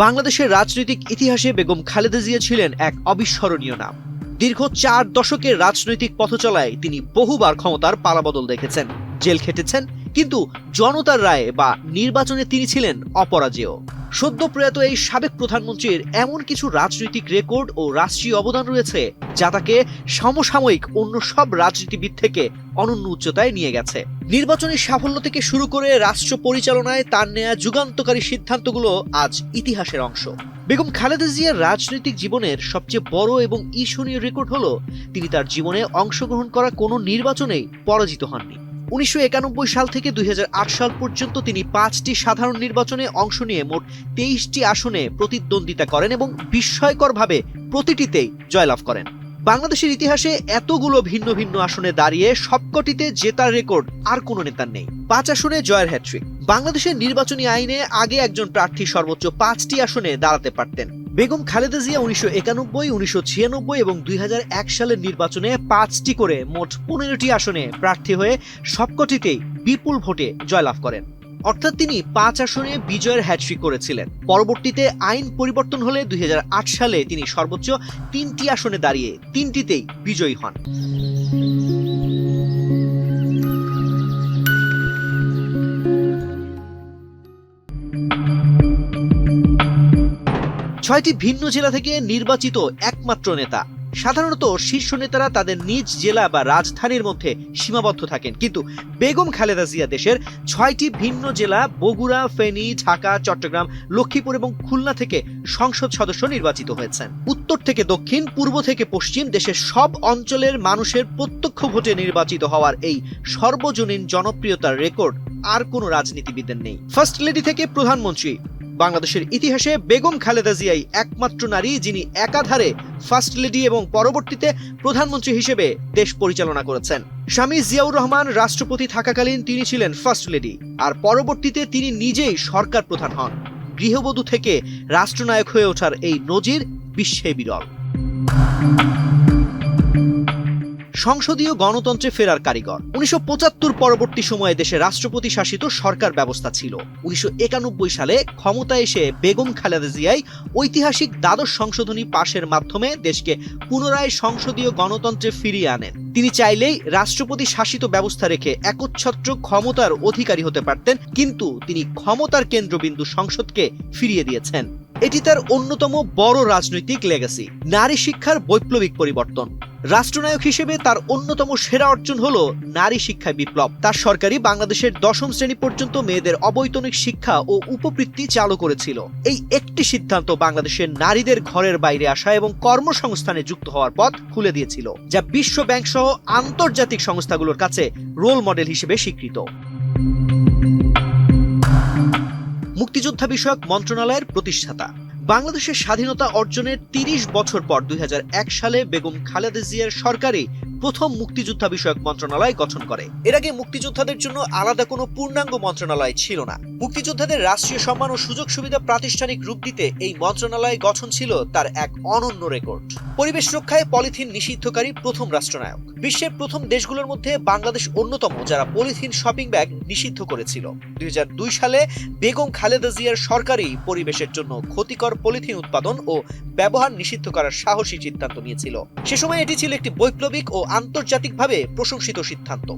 বাংলাদেশের রাজনৈতিক ইতিহাসে বেগম খালেদা জিয়া ছিলেন এক অবিস্মরণীয় নাম। দীর্ঘ 4 দশকের রাজনৈতিক পথচলায় তিনি বহুবার ক্ষমতার পালাবদল দেখেছেন, জেল খেটেছেন, কিন্তু জনতার রায়ে বা নির্বাচনে তিনি ছিলেন অপরাজেয়। সদ্য প্রয়াত এই সাবেক প্রধানমন্ত্রীর এমন কিছু রাজনৈতিক রেকর্ড ও রাষ্ট্রীয় অবদান রয়েছে যা তাকে সমসাময়িক অন্য সব রাজনীতিবিদ থেকে অনন্য উচ্চতায় নিয়ে গেছে। নির্বাচনী সাফল্য থেকে শুরু করে রাষ্ট্র পরিচালনায় তার নেয়া যুগান্তকারী সিদ্ধান্তগুলো আজ ইতিহাসের অংশ। বেগম খালেদা জিয়ার রাজনৈতিক জীবনের সবচেয়ে বড় এবং ঈর্ষণীয় রেকর্ড হলো তিনি তার জীবনে অংশগ্রহণ করা কোনো নির্বাচনেই পরাজিত হননি। 1991 সাল থেকে 2008 সাল পর্যন্ত তিনি 5টি সাধারণ নির্বাচনে অংশ নিয়ে মোট 23টি আসনে প্রতিদ্বন্দ্বিতা করেন এবং বিস্ময়করভাবে প্রতিটিতেই জয়লাভ করেন। বাংলাদেশের ইতিহাসে এতগুলো ভিন্ন ভিন্ন আসনে দাঁড়িয়ে সবকটিতে জেতার রেকর্ড আর কোনো নেতার নেই। 5 আসনে জয়ের হ্যাট্রিক। বাংলাদেশের নির্বাচনী আইনে আগে একজন প্রার্থী সর্বোচ্চ 5টি আসনে দাঁড়াতে পারতেন। বেগম খালেদা জিয়া 1991, 1996 এবং 2001 সালের নির্বাচনে 5টি করে মোট 15টি আসনে প্রার্থী হয়ে সবকটিতেই বিপুল ভোটে জয়লাভ করেন। অর্থাৎ তিনি 5 আসনে বিজয়ের হ্যাট্রিক করেছিলেন। পরবর্তীতে আইন পরিবর্তন হলে 2008 সালে তিনি সর্বোচ্চ 3টি আসনে দাঁড়িয়ে 3টিতেই বিজয়ী হন। ছয়টি ভিন্ন জেলা থেকে নির্বাচিত একমাত্র নেতা। সাধারণত শীর্ষ নেতারা তাদের নিজ জেলা বা রাজধানীর মধ্যে সীমাবদ্ধ থাকেন, কিন্তু বেগম খালেদা জিয়া দেশের 6টি ভিন্ন জেলা বগুড়া, ফেনী, ঢাকা, চট্টগ্রাম, লক্ষ্মীপুর এবং খুলনা থেকে সংসদ সদস্য নির্বাচিত হয়েছেন। উত্তর থেকে দক্ষিণ, পূর্ব থেকে পশ্চিম দেশের সব অঞ্চলের মানুষের প্রত্যক্ষ ভোটে নির্বাচিত হওয়ার এই সর্বজনীন জনপ্রিয়তার রেকর্ড আর কোনো রাজনীতিবিদের নেই। ফার্স্ট লেডি থেকে প্রধানমন্ত্রী, বাংলাদেশের ইতিহাসে বেগম খালেদা জিয়াই একমাত্র নারী যিনি একাধারে ফার্স্ট লেডি এবং পরবর্তীতে প্রধানমন্ত্রী হিসেবে দেশ পরিচালনা করেছেন। স্বামী জিয়াউর রহমান রাষ্ট্রপতি থাকাকালীন তিনি ছিলেন ফার্স্ট লেডি, আর পরবর্তীতে তিনি নিজেই সরকার প্রধান হন। গৃহবধূ থেকে রাষ্ট্রনায়ক হয়ে ওঠার এই নজির বিশ্বে বিরল। সংসদীয় গণতন্ত্রে ফেরার কারিগর। 1975 পরবর্তী সময়ে দেশে রাষ্ট্রপতি শাসিত সরকার ব্যবস্থা ছিল। 1991 সালে ক্ষমতায় এসে বেগম খালেদা জিয়াই ঐতিহাসিক দ্বাদশ সংশোধনী পাশের মাধ্যমে দেশকে পুনরায় সংসদীয় গণতন্ত্রে ফিরিয়ে আনেন। তিনি চাইলেই রাষ্ট্রপতি শাসিত ব্যবস্থা রেখে একচ্ছত্র ক্ষমতার অধিকারী হতে পারতেন, কিন্তু তিনি ক্ষমতার কেন্দ্রবিন্দু সংসদকে ফিরিয়ে দিয়েছেন। এটি তার অন্যতম বড় রাজনৈতিক লেগাসি। নারী শিক্ষার বৈপ্লবিক পরিবর্তন। রাষ্ট্রনায়ক হিসেবে তার অন্যতম সেরা অর্জন হলো নারী শিক্ষায় বিপ্লব। তার সরকারই বাংলাদেশের 10ম শ্রেণী পর্যন্ত মেয়েদের অবৈতনিক শিক্ষা ও উপবৃত্তি চালু করেছিল। এই একটি সিদ্ধান্ত বাংলাদেশের নারীদের ঘরের বাইরে আসা এবং কর্মসংস্থানে যুক্ত হওয়ার পথ খুলে দিয়েছিল, যা বিশ্ব ব্যাংক সহ আন্তর্জাতিক সংস্থাগুলোর কাছে রোল মডেল হিসেবে স্বীকৃত। মুক্তিযোদ্ধা বিষয়ক মন্ত্রণালয়ের প্রতিষ্ঠাতা। বাংলাদেশের স্বাধীনতা অর্জনের 30 বছর পর 2001 সালে বেগম খালেদা জিয়ার সরকারই প্রথম মুক্তিযোদ্ধা বিষয়ক মন্ত্রণালয় গঠন করে। এর আগে মুক্তিযোদ্ধাদের জন্য আলাদা কোনো পূর্ণাঙ্গ মন্ত্রণালয় ছিল না। মুক্তিযোদ্ধাদের রাষ্ট্রীয় সম্মান ও সুযোগ সুবিধা প্রাতিষ্ঠানিক রূপ দিতে এই মন্ত্রণালয় গঠন ছিল তার এক অনন্য রেকর্ড। পরিবেশ রক্ষায় পলিথিন নিষিদ্ধকারী প্রথম রাষ্ট্রনায়ক। বিশ্বের প্রথম দেশগুলোর মধ্যে বাংলাদেশ অন্যতম যারা পলিথিন শপিং ব্যাগ নিষিদ্ধ করেছিল। 2002 সালে বেগম খালেদা জিয়ার সরকারই পরিবেশের জন্য ক্ষতিকর পলিথিন উৎপাদন ও ব্যবহার নিষিদ্ধ করার সাহসী সিদ্ধান্ত নিয়েছিল। সে সময় এটি ছিল একটি বৈপ্লবিক ও আন্তর্জাতিকভাবে প্রশংসিত সিদ্ধান্ত।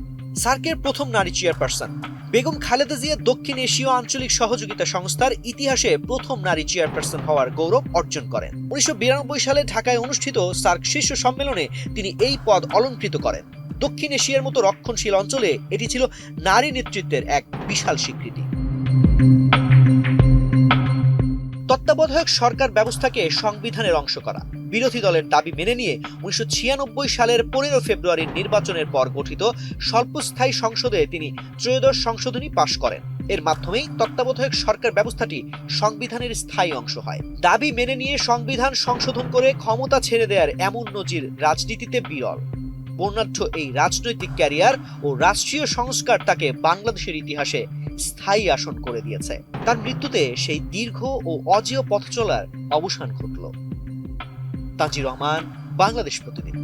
সার্কের প্রথম নারী চেয়ারপারসন। বেগম খালেদা জিয়া দক্ষিণ এশীয় আঞ্চলিক সহযোগিতা সংস্থার ইতিহাসে প্রথম নারী চেয়ারপারসন হওয়ার গৌরব অর্জন করেন। 1992 সালে ঢাকায় অনুষ্ঠিত সার্ক শীর্ষ সম্মেলনে তিনি এই পদ অলংকৃত করেন। দক্ষিণ এশিয়ার মতো রক্ষণশীল অঞ্চলে এটি ছিল নারী নেতৃত্বের এক বিশাল স্বীকৃতি। তত্ত্বাবধায়ক সরকার ব্যবস্থাকে সংবিধানের অংশ করা। বিরোধী দলের দাবি মেনে নিয়ে 1996 সালের 15 ফেব্রুয়ারির নির্বাচনের পর গঠিত স্বল্পস্থায়ী সংসদে তিনি ত্রয়োদশ সংশোধনী পাশ করেন। এর মাধ্যমেই তত্ত্বাবধায়ক সরকার ব্যবস্থাটি সংবিধানের স্থায়ী অংশ হয়। দাবি মেনে নিয়ে সংবিধান সংশোধন করে ক্ষমতা ছেড়ে দেওয়ার এমন নজির রাজনীতিতে বিরল। বর্ণাঢ্য এই রাজনৈতিক ক্যারিয়ার ও রাষ্ট্রীয় সংস্কার তাকে বাংলাদেশের ইতিহাসে স্থায়ী আসন করে দিয়েছে। তার মৃত্যুতে সেই দীর্ঘ ও অজেয় পথ চলার অবসান ঘটল। তাজির রহমান, বাংলাদেশ প্রতিদিন।